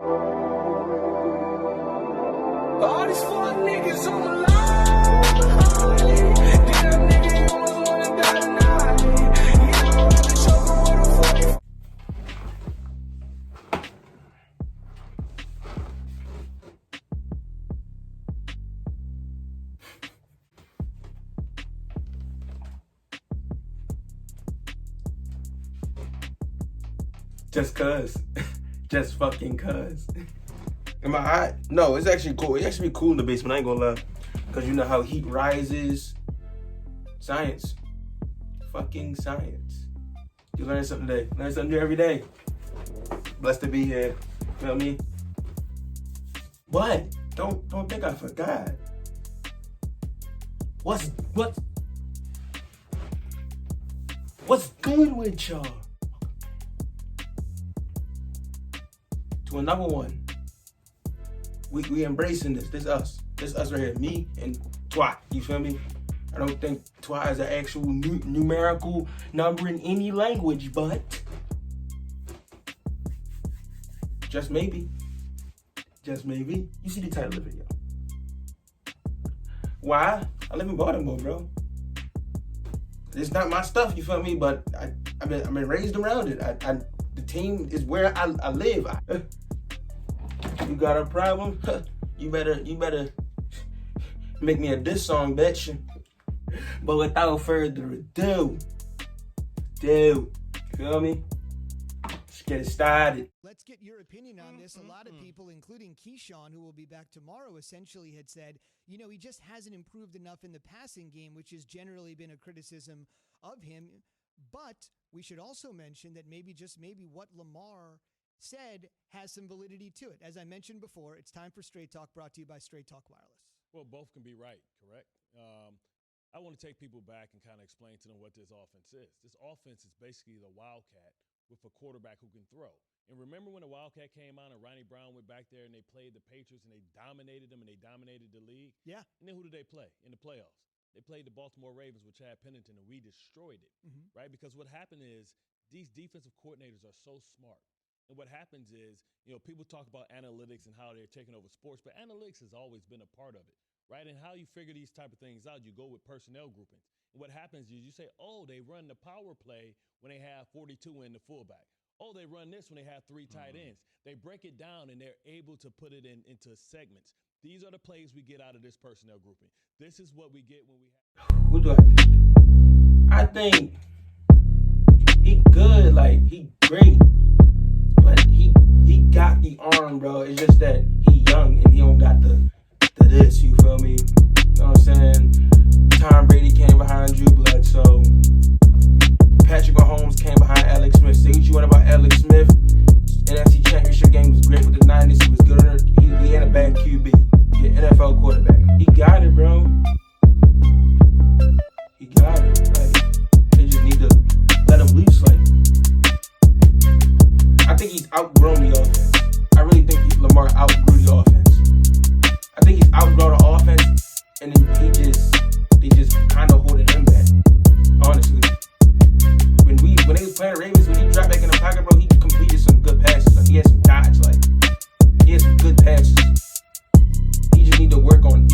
All these fuck niggas on my line. Damn nigga, you almost wanna die tonight. You know I've been choking with a 40. Just cuz. Just fucking cuz. Am I hot? No, it's actually cool. It actually be cool in the basement, I ain't gonna lie. Cause you know how heat rises. Science. Fucking science. You learn something today. Learn something new every day. Blessed to be here. Feel me? What? Don't think I forgot. What's good with y'all? To another one. We embracing this. This us. This us right here. Me and Twa. You feel me? I don't think Twa is an actual numerical number in any language, but just maybe. Just maybe. You see the title of the video. Why? I live in Baltimore, bro. It's not my stuff, you feel me? But I've been raised around it. The team is where I live. You got a problem? You better make me a diss song, bitch. But without further ado, feel me? Let's get it started. Let's get your opinion on this. A lot of people, including Keyshawn, who will be back tomorrow, essentially had said, you know, he just hasn't improved enough in the passing game, which has generally been a criticism of him. But we should also mention that maybe what Lamar said has some validity to it. As I mentioned before, it's time for Straight Talk, brought to you by Straight Talk Wireless. Well, both can be right, correct? I want to take people back and kind of explain to them what this offense is. This offense is basically the Wildcat with a quarterback who can throw. And remember when the Wildcat came out and Ronnie Brown went back there and they played the Patriots and they dominated them and they dominated the league? Yeah. And then who did they play in the playoffs? They played the Baltimore Ravens with Chad Pennington and we destroyed it, right? Because what happened is these defensive coordinators are so smart. And what happens is, you know, people talk about analytics and how they're taking over sports, but analytics has always been a part of it, right? And how you figure these type of things out, you go with personnel groupings. And what happens is you say, oh, they run the power play when they have 42 in the fullback. Oh, they run this when they have 3 tight ends. They break it down and they're able to put it into segments. These are the plays we get out of this personnel grouping. This is what we get when we have. Who do I think? I think he good, like he great. But he got the arm, bro. It's just that he young and he don't got the this, you feel me? You know what I'm saying? Tom Brady came behind Drew Bledsoe. Patrick Mahomes came behind Alex Smith. Say what you want about Alex Smith. NFC Championship game was great with the 90s. He was good on it. He had a bad QB. He an NFL quarterback. He got it, bro. He got it. Like, they just need to let him loose, like. I think he's outgrown the offense. I really think Lamar outgrew the offense. I think he's outgrown the offense, and then they just kind of holding him back. Honestly, when they was playing Ravens, when he dropped back in the pocket, bro, he completed some good passes. Like, he had some dodge, like he had some good passes. He just need to work on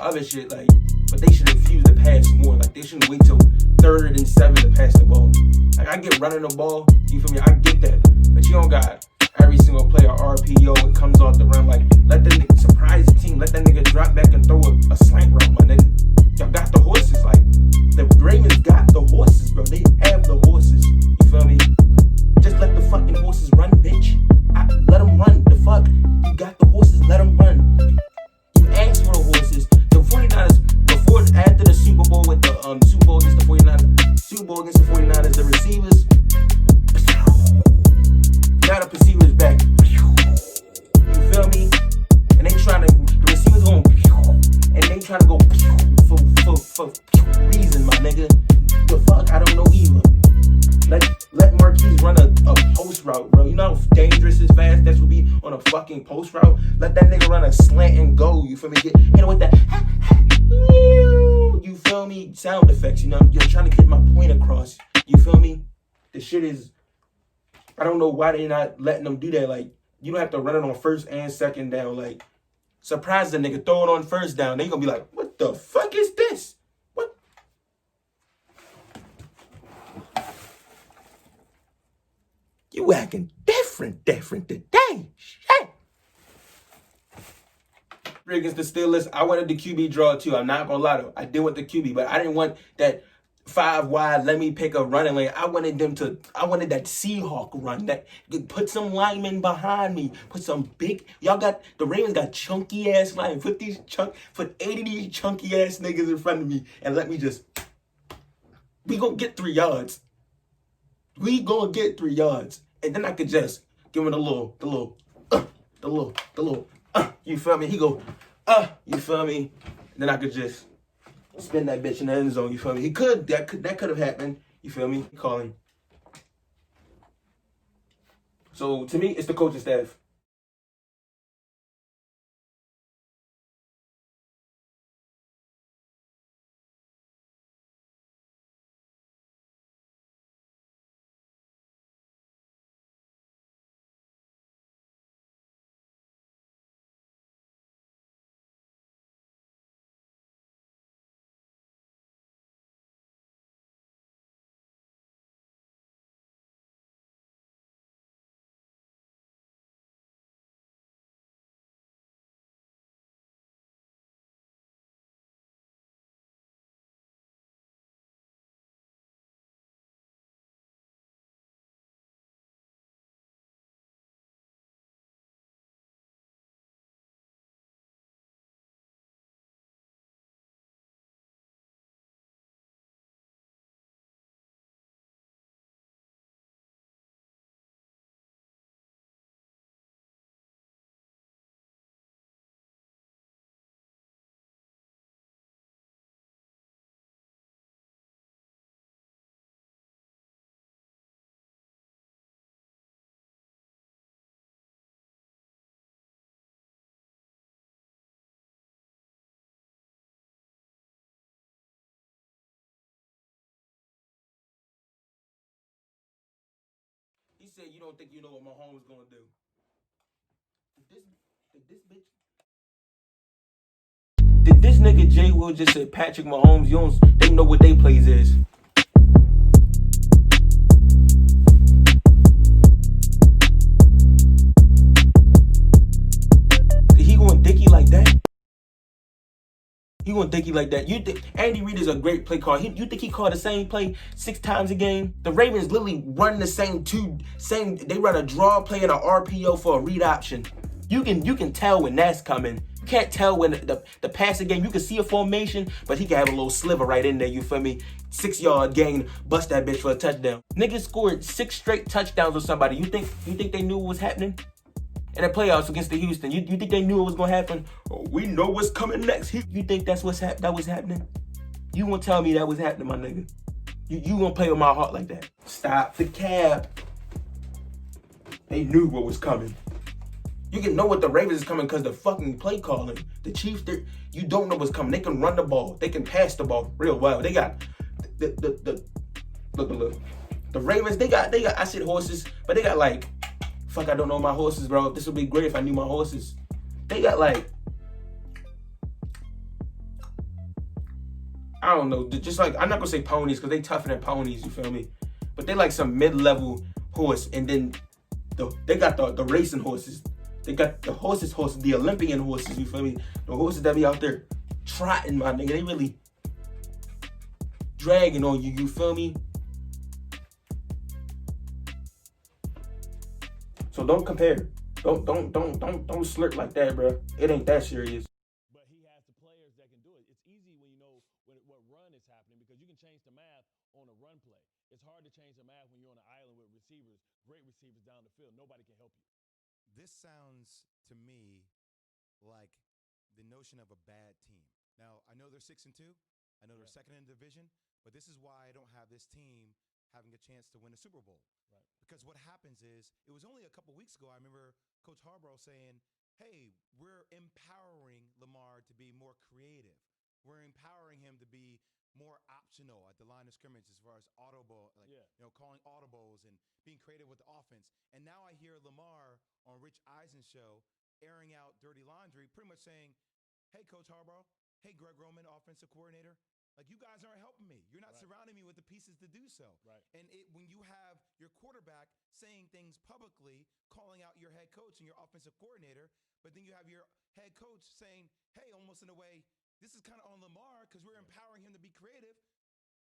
other shit, like. But they should infuse the pass more. Like, they shouldn't wait till 3rd and 7 to pass the ball. Like, I get running the ball, you feel me? I get that. But you don't got every single player RPO. It comes off the run. Like, let that nigga surprise the team. Let that nigga drop back and throw a slant route, my nigga. Y'all got the horses. Like, the Ravens got the horses, bro. They have the horses. You feel me? Just let the fucking horses run, bitch. Let them run. The fuck? You got the horses. Let them run. You asked for the horses. The 49ers, after the Super Bowl with the Super Bowl against the 49ers, the receivers. Now the receivers back. You feel me? And they the receivers going, and they trying to go for reason, my nigga. The fuck? I don't know either. Let Marquise run a post route, bro. You know how dangerous is fast that would be on a fucking post route? Let that nigga run a slant and go. You feel me? Get hit with that. You feel me? Sound effects, you know? I'm just trying to get my point across. You feel me? The shit is, I don't know why they're not letting them do that. Like, You don't have to run it on first and second down. Like, surprise the nigga, throw it on first down. They gonna be like, what the fuck is this? What? You acting different today. Shit. Against the Steelers, I wanted the QB draw too. I'm not gonna lie to you. I did want the QB, but I didn't want that 5 wide, let me pick a running lane. I wanted that Seahawk run. That put some linemen behind me. Put some big, the Ravens got chunky ass linemen. Put 80 of these chunky ass niggas in front of me and let me we gonna get 3 yards. We gonna get 3 yards. And then I could just give him the little, you feel me? He go, you feel me? And then I could just spin that bitch in the end zone, you feel me? That could have happened, you feel me? Calling. So to me, it's the coaching staff. He said, you don't think you know what Mahomes gonna do. Did this nigga Jay Will just say Patrick Mahomes? They know what they plays is. He going dicky like that? You think Andy Reid is a great play caller? You think he called the same play 6 times a game? The Ravens literally run the same. They run a draw play and an RPO for a read option. You can tell when that's coming. You can't tell when the passing game. You can see a formation, but he can have a little sliver right in there. You feel me? 6-yard gain, bust that bitch for a touchdown. Niggas scored 6 straight touchdowns on somebody. You think they knew what was happening? In the playoffs against the Houston, you think they knew it was gonna happen? Oh, we know what's coming next. You think that was happening? You gonna tell me that was happening, my nigga? You gonna play with my heart like that? Stop the cap. They knew what was coming. You can know what the Ravens is coming because the fucking play calling. The Chiefs, you don't know what's coming. They can run the ball. They can pass the ball real well. They got look. The Ravens, they got. I said horses, but they got like. Fuck, I don't know my horses, bro. This would be great if I knew my horses. They got like, I don't know, just like, I'm not gonna say ponies because they tougher than ponies, you feel me? But they like some mid-level horse, and then they got the racing horses. They got the horses, the Olympian horses, you feel me? The horses that be out there trotting, my nigga. They really dragging on you, you feel me? So don't compare. Don't slurp like that, bro. It ain't that serious. But he has the players that can do it. It's easy when you know what run is happening because you can change the math on a run play. It's hard to change the math when you're on an island with receivers, great receivers down the field. Nobody can help you. This sounds to me like the notion of a bad team. Now, I know they're 6-2. I know they're second in the division, but this is why I don't have this team having a chance to win a Super Bowl. Right. Because what happens is, it was only a couple weeks ago, I remember Coach Harbaugh saying, hey, we're empowering Lamar to be more creative. We're empowering him to be more optional at the line of scrimmage as far as audible, like Yeah. calling audibles and being creative with the offense. And now I hear Lamar on Rich Eisen's show airing out dirty laundry, pretty much saying, "Hey, Coach Harbaugh. Hey, Greg Roman, offensive coordinator. Like, you guys aren't helping me. You're not Right. surrounding me with the pieces to do so." Right. And when you have your quarterback saying things publicly, calling out your head coach and your offensive coordinator, but then you have your head coach saying, "Hey," almost in a way, "this is kind of on Lamar because we're empowering him to be creative."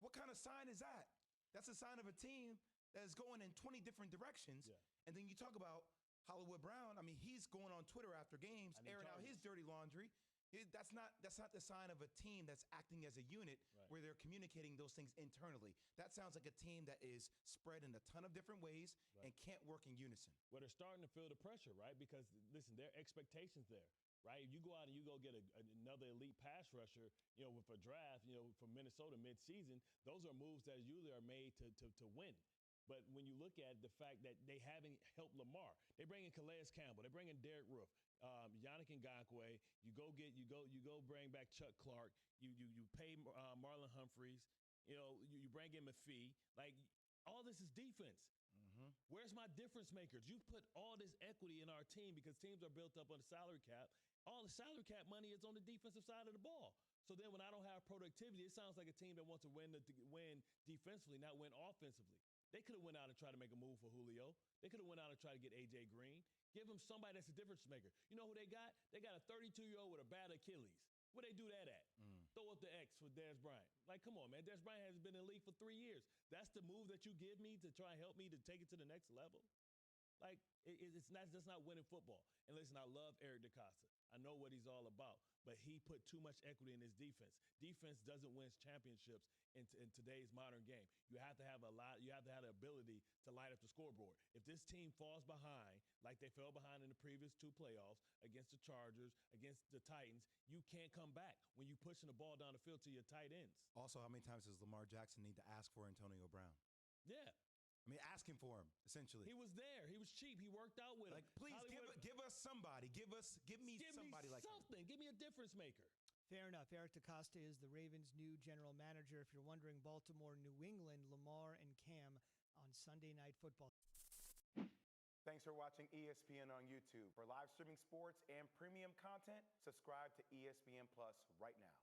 What kind of sign is that? That's a sign of a team that is going in 20 different directions. Yeah. And then you talk about Hollywood Brown. I mean, he's going on Twitter after games, And he airing out his charges. dirty laundry. That's not the sign of a team that's acting as a unit Right. where they're communicating those things internally. That sounds like a team that is spread in a ton of different ways Right. and can't work in unison. Well, they're starting to feel the pressure, right? Because listen, there are expectations there, right? You go out and you go get another elite pass rusher, with a draft, from Minnesota mid-season. Those are moves that usually are made to win. But when you look at the fact that they haven't helped Lamar, they bring in Calais Campbell, they bring in Derek Roof, Yannick Ngakoue. You go bring back Chuck Clark. You pay Marlon Humphreys. You bring in McPhee. Like, all this is defense. Where's my difference makers? You've put all this equity in our team because teams are built up on the salary cap. All the salary cap money is on the defensive side of the ball. So then when I don't have productivity, it sounds like a team that wants to win defensively, not win offensively. They could have went out and tried to make a move for Julio. They could have went out and tried to get A.J. Green. Give him somebody that's a difference maker. You know who they got? They got a 32-year-old with a bad Achilles. Where they do that at? Throw up the X for Dez Bryant. Like, come on, man. Dez Bryant has been in the league for 3 years. That's the move that you give me to try and help me to take it to the next level? Like, that's not winning football. And listen, I love Eric DeCosta. I know what he's all about, but he put too much equity in his defense. Defense doesn't win championships in today's modern game. You have to have the ability to light up the scoreboard. If this team falls behind, like they fell behind in the previous 2 playoffs against the Chargers, against the Titans, you can't come back when you're pushing the ball down the field to your tight ends. Also, how many times does Lamar Jackson need to ask for Antonio Brown? Yeah. I mean, asking for him, essentially. He was there. He was cheap. He worked out with him. Like, please give us somebody. Give me somebody like him. something. Give me a difference maker. Fair enough. Eric DeCosta is the Ravens' new general manager. If you're wondering, Baltimore, New England, Lamar and Cam on Sunday Night Football. Thanks for watching ESPN on YouTube. For live streaming sports and premium content, subscribe to ESPN Plus right now.